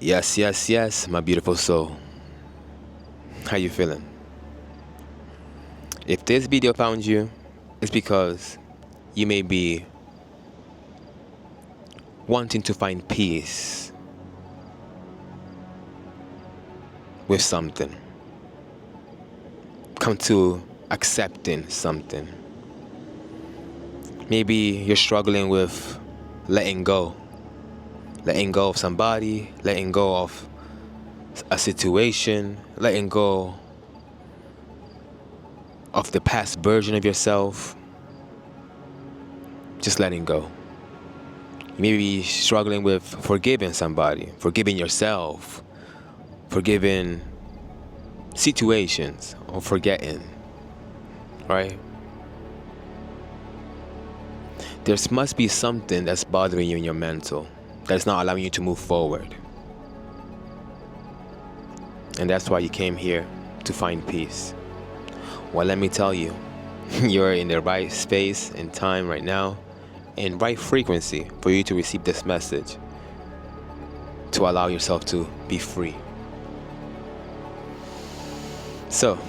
Yes, yes, yes, my beautiful soul. How you feeling? If this video found you, it's because you may be wanting to find peace with something. Come to accepting something. Maybe you're struggling with letting go. Letting go of somebody, letting go of a situation, letting go of the past version of yourself. Just letting go. You may be struggling with forgiving somebody, forgiving yourself, forgiving situations, or forgetting, right? There must be something that's bothering you in your mental that's not allowing you to move forward. And that's why you came here, to find peace. Well, let me tell you, you're in the right space and time right now, and right frequency for you to receive this message, to allow yourself to be free. So,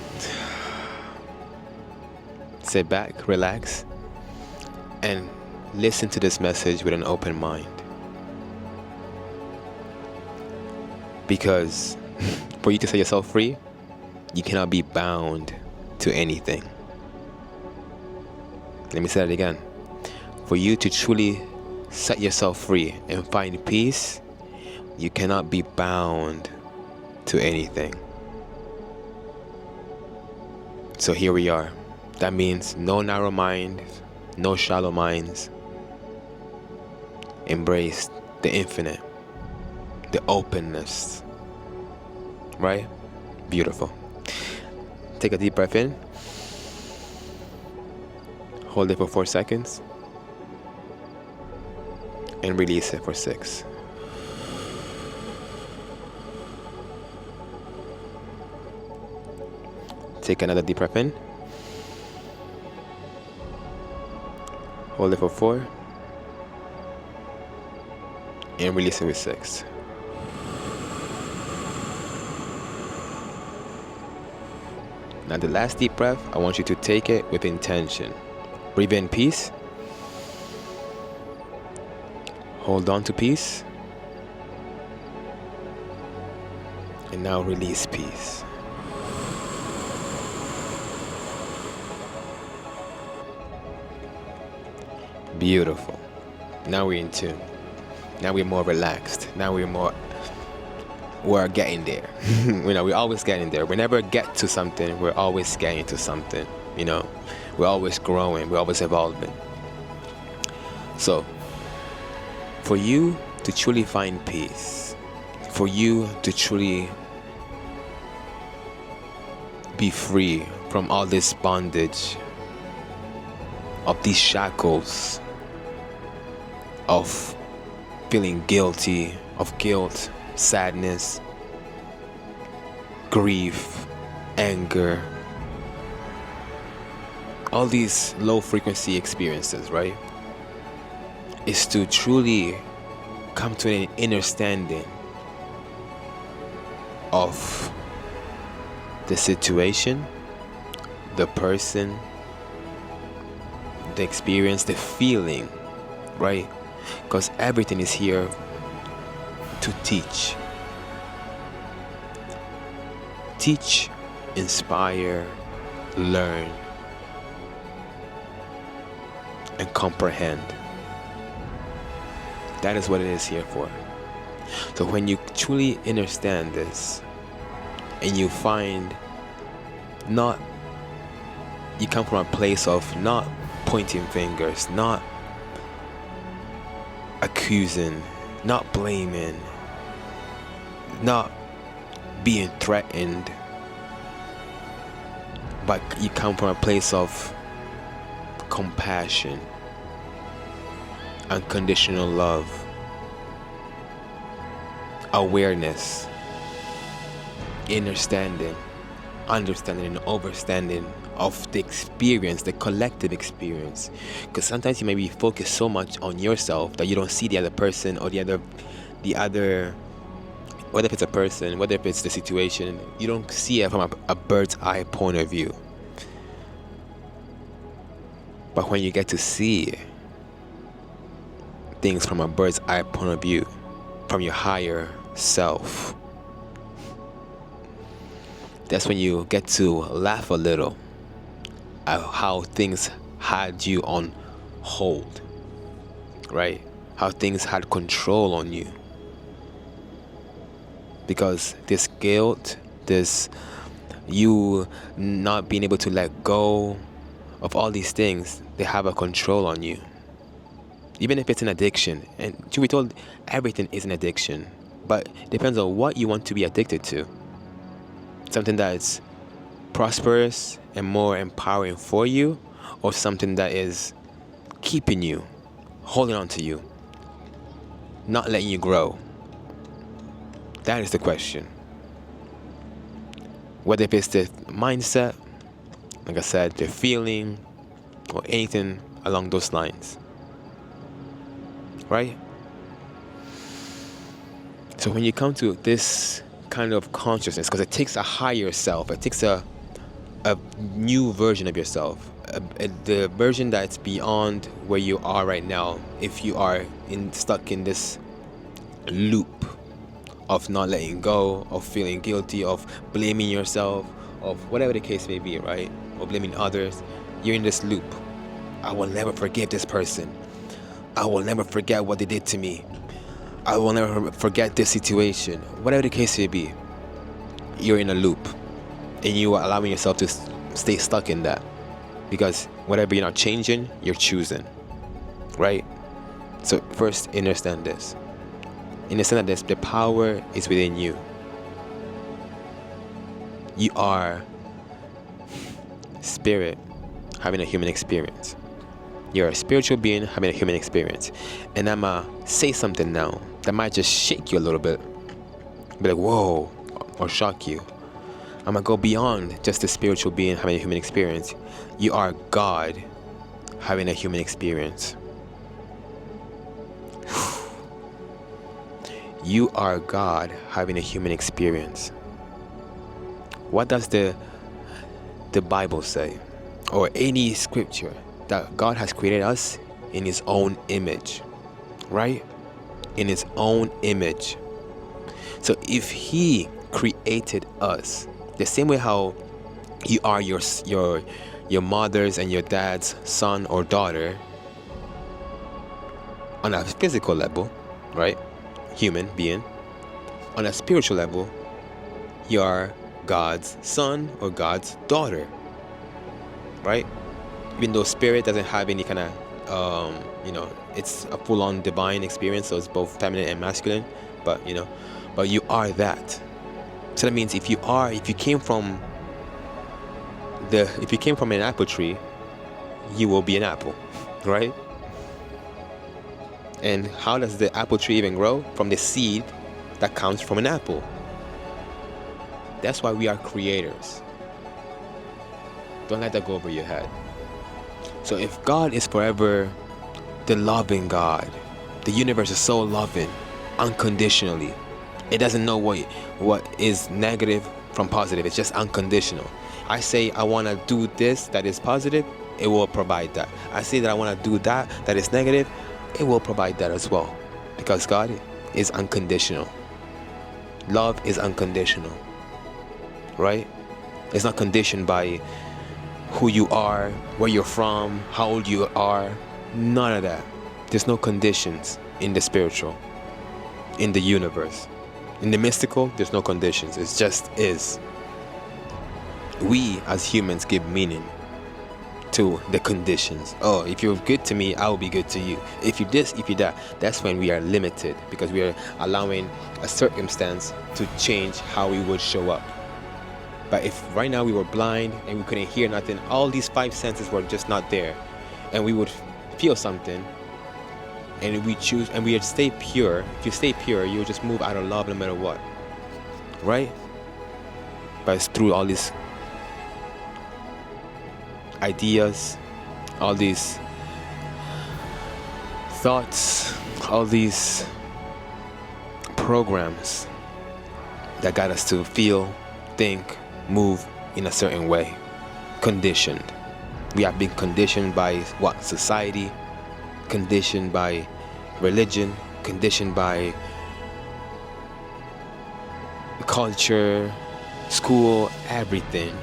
sit back, relax, and listen to this message with an open mind. Because for you to set yourself free, you cannot be bound to anything. Let me say that again. For you to truly set yourself free and find peace, you cannot be bound to anything. So here we are. That means no narrow mind, no shallow minds. Embrace the infinite, the openness. Right? Beautiful. Take a deep breath in. Hold it for 4 seconds. And release it for 6. Take another deep breath in. Hold it for 4. And release it with 6. Now the last deep breath, I want you to take it with intention. Breathe in peace. Hold on to peace. And now release peace. Beautiful. Now we're in tune. Now we're more relaxed. Now we're getting there. We're always getting there. We never get to something, we're always getting to something. We're always growing, we're always evolving. So, for you to truly find peace, for you to truly be free from all this bondage, of these shackles, of feeling guilty, of guilt, sadness, grief, anger, all these low frequency experiences, right? Is to truly come to an understanding of the situation, the person, the experience, the feeling, right? Because everything is here to teach. Teach, inspire, learn, and comprehend. That is what it is here for. So when you truly understand this, and you find you come from a place of not pointing fingers, not accusing, not blaming, not being threatened, but you come from a place of compassion, unconditional love, awareness, understanding and understanding of the experience, the collective experience. Because sometimes you may be focused so much on yourself that you don't see the other person or the other whether if it's a person, whether if it's the situation, you don't see it from a bird's eye point of view. But when you get to see things from a bird's eye point of view, from your higher self, that's when you get to laugh a little at how things had you on hold, right? How things had control on you. Because this guilt, this you not being able to let go of all these things, they have a control on you. Even if it's an addiction, and to be told, everything is an addiction, but it depends on what you want to be addicted to. Something that's prosperous and more empowering for you, or something that is keeping you, holding on to you, not letting you grow. That is the question. Whether it's the mindset, like I said, the feeling, or anything along those lines. Right? So when you come to this kind of consciousness, because it takes a higher self, it takes a new version of yourself, the version that's beyond where you are right now. If you are stuck in this loop of not letting go, of feeling guilty, of blaming yourself, of whatever the case may be, right? Or blaming others, you're in this loop. I will never forgive this person. I will never forget what they did to me. I will never forget this situation. Whatever the case may be, you're in a loop. And you are allowing yourself to stay stuck in that. Because whatever you're not changing, you're choosing. Right? So first, understand this. Understand that the power is within you. You are spirit having a human experience. You're a spiritual being having a human experience. And I'ma say something now that might just shake you a little bit. Be like, whoa, or shock you. I'm gonna go beyond just a spiritual being having a human experience. You are God having a human experience. You are God having a human experience. What does the Bible say? Or any scripture? That God has created us in His own image. Right? In His own image. So if He created us, the same way how you are your mother's and your dad's son or daughter on a physical level, right? Human being. On a spiritual level, you are God's son or God's daughter, right? Even though spirit doesn't have any kind of it's a full-on divine experience, so it's both feminine and masculine, but you are that. So that means if you came from an apple tree, you will be an apple, right? And how does the apple tree even grow? From the seed that comes from an apple. That's why we are creators. Don't let that go over your head. So if God is forever the loving God, the universe is so loving, unconditionally. It doesn't know what is negative from positive. It's just unconditional. I say I want to do this that is positive, it will provide that. I say that I want to do that is negative, it will provide that as well. Because God is unconditional. Love is unconditional. Right? It's not conditioned by who you are, where you're from, how old you are. None of that. There's no conditions in the spiritual, in the universe. In the mystical, there's no conditions. It just is. We as humans give meaning to the conditions. Oh, if you're good to me, I will be good to you. If you this, if you that. That's when we are limited, because we are allowing a circumstance to change how we would show up. But if right now we were blind and we couldn't hear nothing, all these five senses were just not there, and we would feel something, and we choose, and we would stay pure. If you stay pure, you will just move out of love no matter what. Right? But it's through all these ideas, all these thoughts, all these programs that got us to feel, think, move in a certain way. Conditioned. We have been conditioned by what? Society, conditioned by religion, conditioned by culture, school, everything.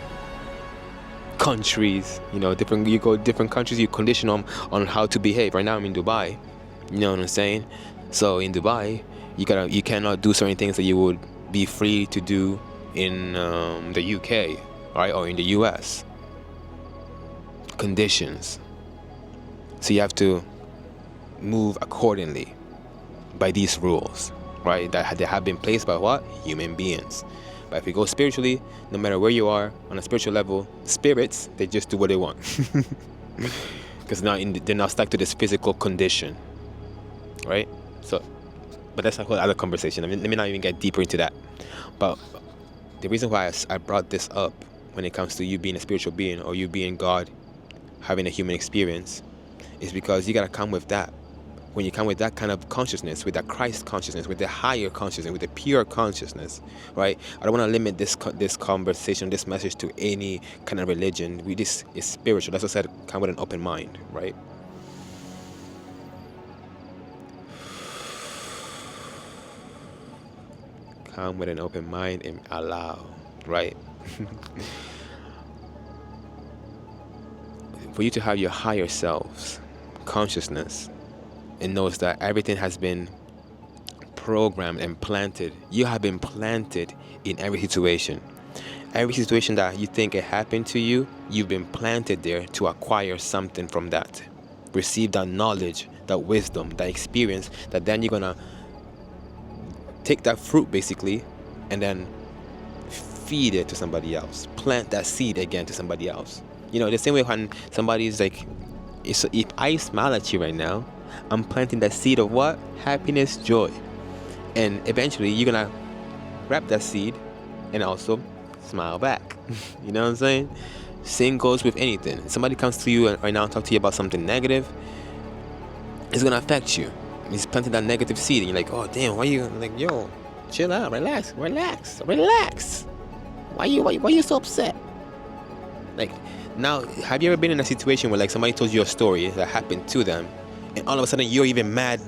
Countries, you go different countries, you condition them on how to behave. Right now I'm in Dubai, you know what I'm saying? So in Dubai, you cannot do certain things that you would be free to do in the UK, right, or in the US. Conditions. So you have to move accordingly by these rules, right? That they have been placed by what? Human beings. But if you go spiritually, no matter where you are on a spiritual level, spirits, they just do what they want. Because they're not stuck to this physical condition, right? So, but that's a whole other conversation. Let me not even get deeper into that. But the reason why I brought this up when it comes to you being a spiritual being or you being God, having a human experience, is because you got to come with that. When you come with that kind of consciousness, with that Christ consciousness, with the higher consciousness, with the pure consciousness, right? I don't want to limit this conversation, this message to any kind of religion. This is spiritual. That's what I said, come with an open mind, right? Come with an open mind and allow, right? For you to have your higher selves, consciousness, and knows that everything has been programmed and planted. You have been planted in every situation. Every situation that you think it happened to you, you've been planted there to acquire something from that. Receive that knowledge, that wisdom, that experience, that then you're gonna take that fruit basically and then feed it to somebody else. Plant that seed again to somebody else. The same way when somebody's like, if I smile at you right now, I'm planting that seed of what? Happiness, joy. And eventually you're gonna grab that seed and also smile back. You know what I'm saying? Same goes with anything. Somebody comes to you right now and talk to you about something negative, it's gonna affect you. He's planting that negative seed and you're like, oh damn, why you like, yo, chill out, relax. Why you so upset? Like, now, have you ever been in a situation where like somebody told you a story that happened to them, and all of a sudden you're even mad,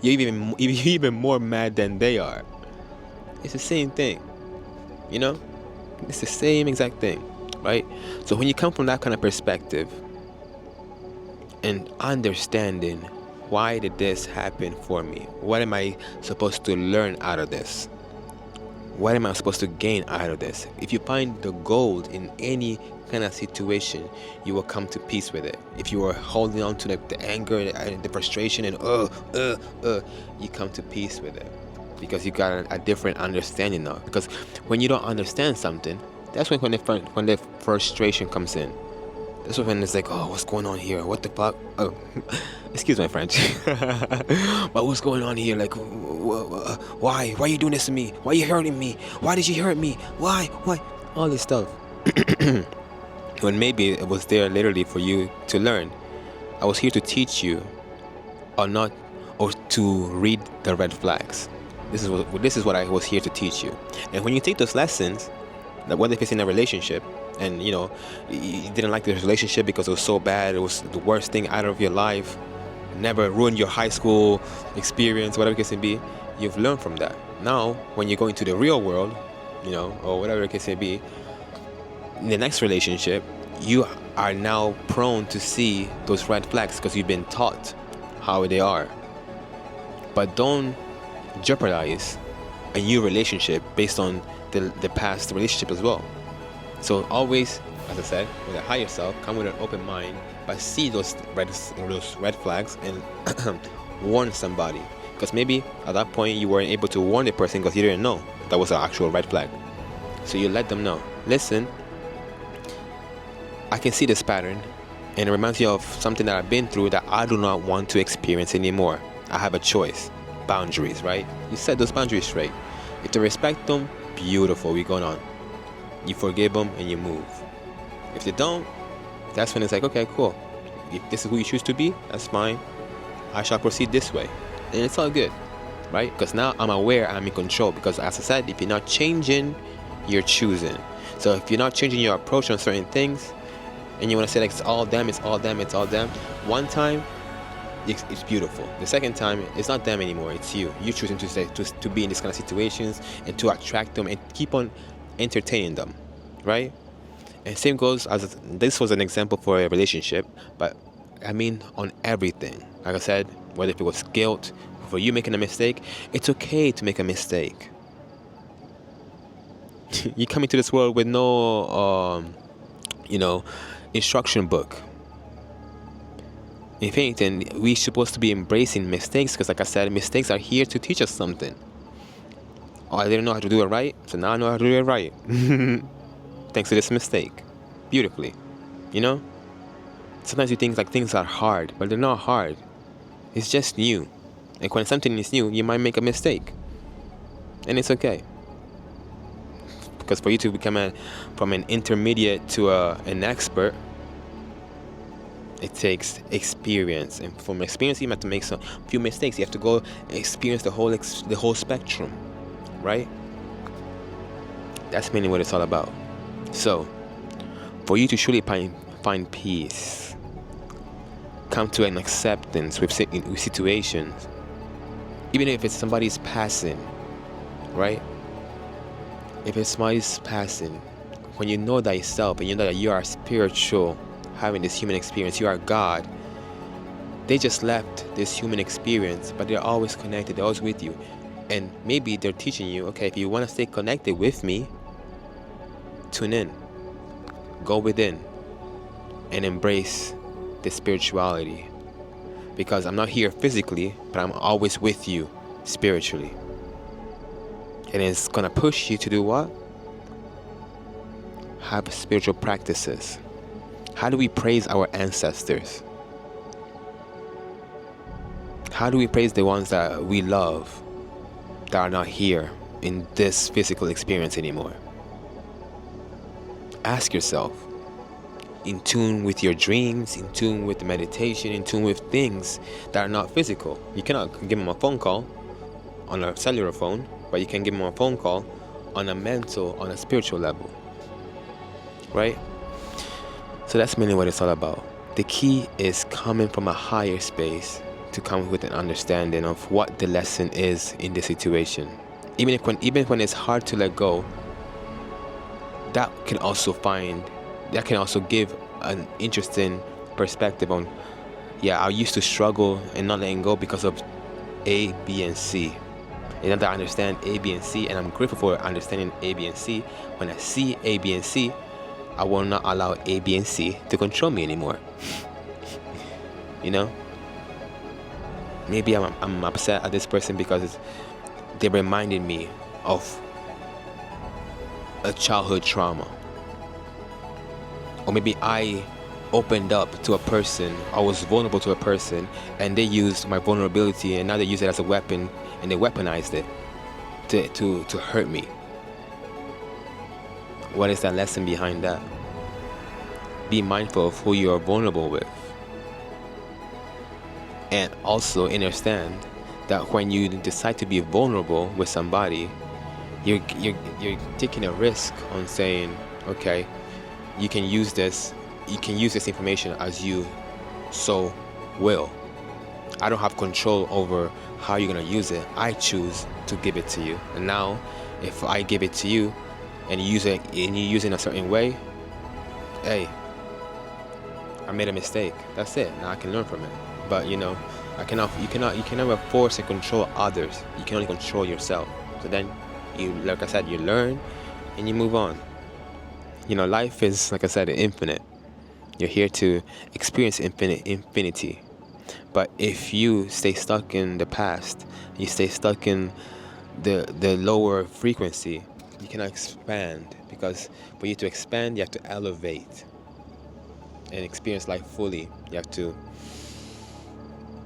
you're even more mad than they are? It's the same thing, It's the same exact thing, right? So when you come from that kind of perspective and understanding, why did this happen for me? What am I supposed to learn out of this? What am I supposed to gain out of this? If you find the gold in any kind of situation, you will come to peace with it. If you are holding on to the anger and the frustration and you come to peace with it because you got a different understanding now. Because when you don't understand something, that's when the frustration comes in. That's when it's like, oh, what's going on here? What the fuck? Oh, excuse my French. But what's going on here? Like, why? Why are you doing this to me? Why are you hurting me? Why did you hurt me? Why? All this stuff. When maybe it was there literally for you to learn. I was here to teach you, or to read the red flags. This is what I was here to teach you. And when you take those lessons, like whether if it's in a relationship, and you didn't like this relationship because it was so bad, it was the worst thing out of your life, never ruined your high school experience, whatever the case may be, you've learned from that. Now, when you go into the real world, or whatever the case may be, in the next relationship, you are now prone to see those red flags because you've been taught how they are. But don't jeopardize a new relationship based on the past relationship as well. So always, as I said, with a higher self, come with an open mind, but see those red flags and warn somebody. Because maybe at that point you weren't able to warn the person because you didn't know that was an actual red flag. So you let them know. Listen, I can see this pattern, and it reminds me of something that I've been through that I do not want to experience anymore. I have a choice. Boundaries, right? You set those boundaries straight. If they respect them, beautiful, we're going on. You forgive them and you move. If they don't, that's when it's like, okay, cool. If this is who you choose to be, that's fine. I shall proceed this way. And it's all good. right? Because now I'm aware, I'm in control. Because as I said, if you're not changing, you're choosing. So if you're not changing your approach on certain things, and you want to say like it's all them, it's all them, it's all them, one time it's beautiful. The second time it's not them anymore, it's you. You choosing to say to be in these kind of situations and to attract them and keep on entertaining them, right? And same goes as this was an example for a relationship, but I mean on everything. Like I said, whether if it was guilt for you making a mistake, it's okay to make a mistake. You come into this world with no instruction book. If anything, we're supposed to be embracing mistakes because, like I said, mistakes are here to teach us something. Oh, I didn't know how to do it right, so now I know how to do it right. Thanks to this mistake. Beautifully. You know? Sometimes you think like things are hard, but they're not hard. It's just new. And when something is new, you might make a mistake. And it's okay. Because for you to become from an intermediate to an expert, it takes experience, and from experience you have to make some few mistakes. You have to go experience the whole spectrum, right? That's mainly what it's all about. So, for you to truly find peace, come to an acceptance with situations, even if it's somebody's passing, right? If it's somebody's passing, when you know thyself and you know that you are spiritual, having this human experience, you are God. They just left this human experience, but they're always connected, they're always with you. And maybe they're teaching you, okay, if you want to stay connected with me, tune in, go within, and embrace the spirituality. Because I'm not here physically, but I'm always with you spiritually. And it's gonna push you to do what? Have spiritual practices. How do we praise our ancestors? How do we praise the ones that we love that are not here in this physical experience anymore? Ask yourself, in tune with your dreams, in tune with the meditation, in tune with things that are not physical. You cannot give them a phone call on a cellular phone, but you can give them a phone call on a mental, on a spiritual level, right? So that's mainly what it's all about. The key is coming from a higher space to come with an understanding of what the lesson is in the situation. Even when it's hard to let go, that can also give an interesting perspective on, I used to struggle and not letting go because of A, B, and C. And now that I understand A, B, and C, and I'm grateful for understanding A, B, and C, when I see A, B, and C, I will not allow A, B, and C to control me anymore. You know? Maybe I'm upset at this person because they reminded me of a childhood trauma. Or maybe I opened up to a person, I was vulnerable to a person, and they used my vulnerability, and now they use it as a weapon, and they weaponized it to hurt me. What is that lesson behind that? Be mindful of who you are vulnerable with. And also understand that when you decide to be vulnerable with somebody, you're taking a risk on saying, okay, you can use this information as you so will. I don't have control over how you're gonna use it. I choose to give it to you. And now, if I give it to you and you use it in a certain way, hey, I made a mistake. That's it. Now I can learn from it. But you can never force and control others. You can only control yourself. So then like I said, you learn and you move on. Life is, like I said, infinite. You're here to experience infinity. But if you stay stuck in the past, you stay stuck in the lower frequency, you cannot expand. Because for you to expand, you have to elevate and experience life fully. You have to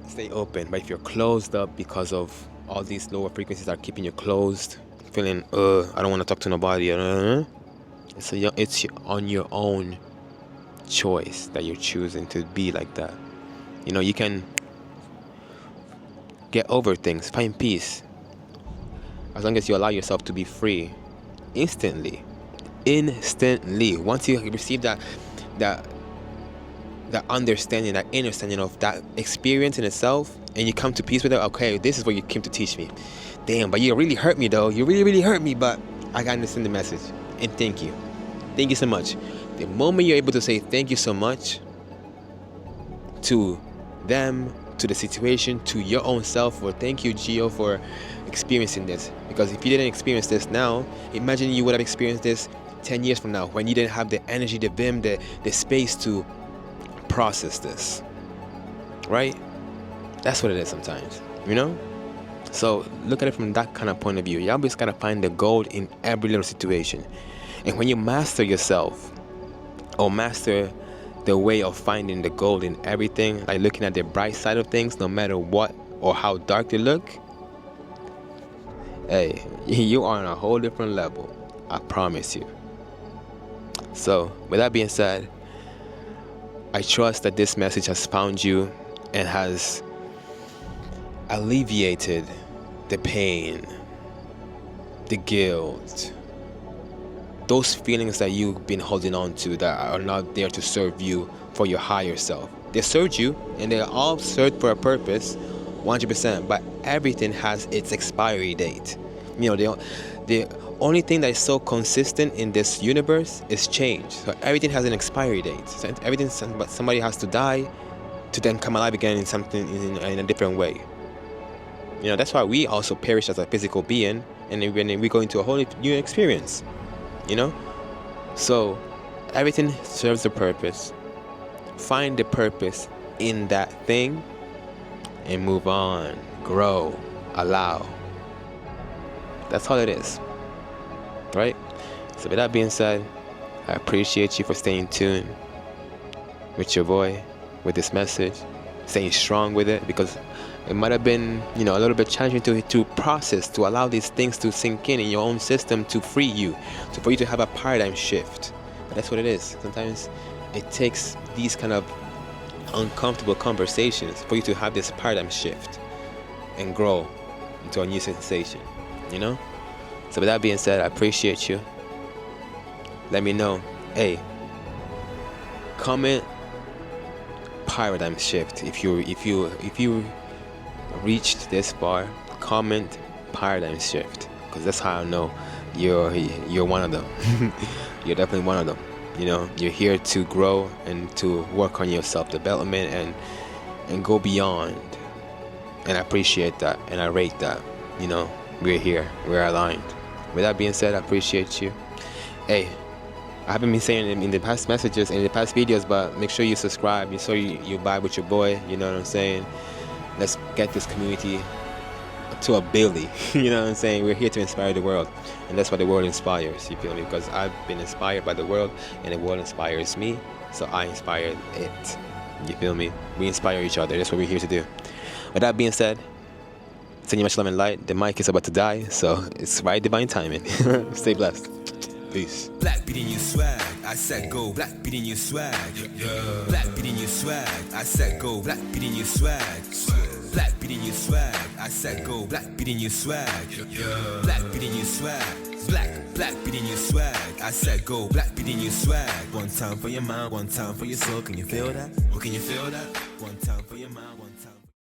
stay open. But if you're closed up because of all these lower frequencies that are keeping you closed, feeling I don't want to talk to nobody, so it's on your own choice that you're choosing to be like that. You can get over things, find peace, as long as you allow yourself to be free, instantly, once you receive that understanding, that understanding of that experience in itself, and you come to peace with it. Okay, this is what you came to teach me. Damn, but you really hurt me though. You really hurt me, but I can understand the message. And thank you so much. The moment you're able to say thank you so much to them, to the situation, to your own self, or thank you, Gio, for experiencing this. Because if you didn't experience this now, imagine you would have experienced this 10 years from now, when you didn't have the energy, the vim, the space to process this. Right? That's what it is sometimes, you know? So look at it from that kind of point of view. You always gotta find the gold in every little situation. And when you master yourself, or master the way of finding the gold in everything, like looking at the bright side of things, no matter what or how dark they look, hey, you are on a whole different level. I promise you. So, with that being said, I trust that this message has found you and has alleviated the pain, the guilt, those feelings that you've been holding on to that are not there to serve you for your higher self. They served you, and they all served for a purpose, 100%, but everything has its expiry date. You know, the only thing that is so consistent in this universe is change. So everything has an expiry date. So everything, but somebody has to die to then come alive again in something in a different way. You know, that's why we also perish as a physical being, and then we go into a whole new experience. You know? So everything serves a purpose. Find the purpose in that thing and move on. Grow. Allow. That's all it is. Right? So with that being said, I appreciate you for staying tuned with your boy, with this message, staying strong with it, because it might have been, you know, a little bit challenging to process, to allow these things to sink in your own system, to free you, for you to have a paradigm shift. But that's what it is. Sometimes it takes these kind of uncomfortable conversations for you to have this paradigm shift and grow into a new sensation, you know? So with that being said, I appreciate you. Let me know. Hey, comment paradigm shift if you reached this far. Comment paradigm shift, because that's how I know you're one of them. You're definitely one of them. You know, you're here to grow and to work on your self-development and go beyond. And I appreciate that, and I rate that. You know, we're here, we're aligned. With that being said, I appreciate you. Hey, I haven't been saying it in the past messages, in the past videos, but make sure you subscribe. You you vibe with your boy. You know what I'm saying? Let's get this community to a Billy. You know what I'm saying? We're here to inspire the world, and that's what the world inspires. You feel me? Because I've been inspired by the world, and the world inspires me, so I inspired it. You feel me? We inspire each other. That's what we're here to do. With that being said, send you much love and light. The mic is about to die, so it's right divine timing. Stay blessed. Peace. Black beating your swag, I said go. Black beating your swag, yeah. Black beating your swag, I said go. Black beating your swag, black beating your swag, I said go. Black beating your swag, yeah. Black beating your swag, black beating your swag, I said go. Black beating your swag. One time for your mind, one time for your soul. Can you feel that? Oh, can you feel that?